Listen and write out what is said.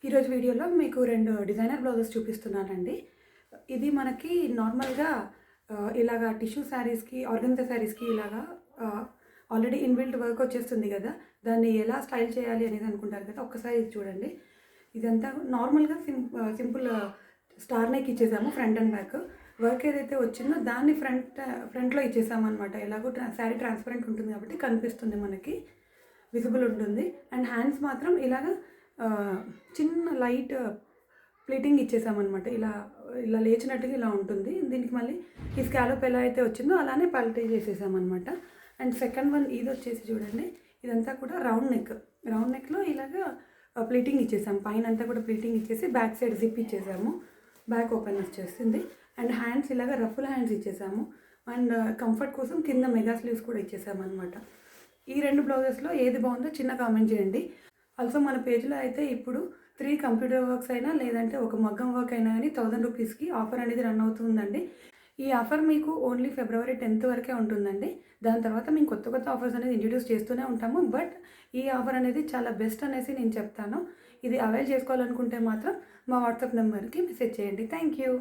ఈరోజు వీడియోలో మీకు 2 డిజైనర్ బ్లౌజెస్ చూపిస్తున్నానండి. ఇది మనకి నార్మల్‌గా ఇలాగా టిష్యూ శారీస్‌కి, ఆర్గన్జా శారీస్‌కి ఇలాగా ఆల్రెడీ ఇన్‌బిల్ట్ వర్క్ వచ్చేస్తుంది గదా! దాన్ని ఎలా స్టైల్ చేయాలి అనేది అనుకుంటారు కదా! ఒక్కసారి ఇది చూడండి. ఇదంతా నార్మల్‌గా సింపుల్ స్టార్ నెక్ ఇచ్చేసాము ఫ్రంట్ అండ్ బ్యాక్. వర్క్ ఏదైతే వచ్చిందో దాన్ని ఫ్రంట్‌లో ఇచ్చేసామనమాట. ఎలాగో శారీ ట్రాన్స్‌పరెంట్ ఉంటుంది కాబట్టి కనిపిస్తుంది మనకి. విజిబుల్ ఉంటుంది. అండ్ హ్యాండ్స్ మాత్రం ఇలాగా చిన్న లైట్ ప్లీటింగ్ ఇచ్చేసామనమాట. ఇలా ఇలా లేచినట్టుగా ఇలా ఉంటుంది. దీనికి మళ్ళీ ఈ స్కాలప్ ఎలా అయితే వచ్చిందో అలానే పల్టీ చేసేసామనమాట. అండ్ సెకండ్ వన్ ఇదొచ్చేసి చూడండి. ఇదంతా కూడా రౌండ్ నెక్. రౌండ్ నెక్‌లో ఇలాగా ప్లీటింగ్ ఇచ్చేసాము. పైనంతా కూడా ప్లీటింగ్ ఇచ్చేసి బ్యాక్ సైడ్ జిప్ ఇచ్చేసాము. బ్యాక్ ఓపెన్ వచ్చేసింది. అండ్ హ్యాండ్స్ ఇలాగ రఫుల్ హ్యాండ్స్ ఇచ్చేసాము. అండ్ కంఫర్ట్ కోసం కింద మెగా స్లీవ్స్ కూడా ఇచ్చేసామనమాట. ఈ 2 బ్లౌజెస్‌లో ఏది బాగుందో చిన్న కామెంట్ చేయండి. ఆల్సో మన పేజ్‌లో అయితే ఇప్పుడు 3 కంప్యూటర్ వర్క్స్ అయినా లేదంటే ఒక మగ్గం వర్క్ అయినా గానీ 1000 రూపీస్‌కి ఆఫర్ అనేది రన్ అవుతుందండి. ఈ ఆఫర్ మీకు ఓన్లీ ఫిబ్రవరి 10th వరకే ఉంటుందండి. దాని తర్వాత మేము కొత్త కొత్త ఆఫర్స్ అనేది ఇంట్రొడ్యూస్ చేస్తూనే ఉంటాము. బట్ ఈ ఆఫర్ అనేది చాలా బెస్ట్ అనేసి నేను చెప్తాను. ఇది అవైల్ చేసుకోవాలనుకుంటే మాత్రం మా వాట్సాప్ నెంబర్‌కి మెసేజ్ చేయండి. Thank you.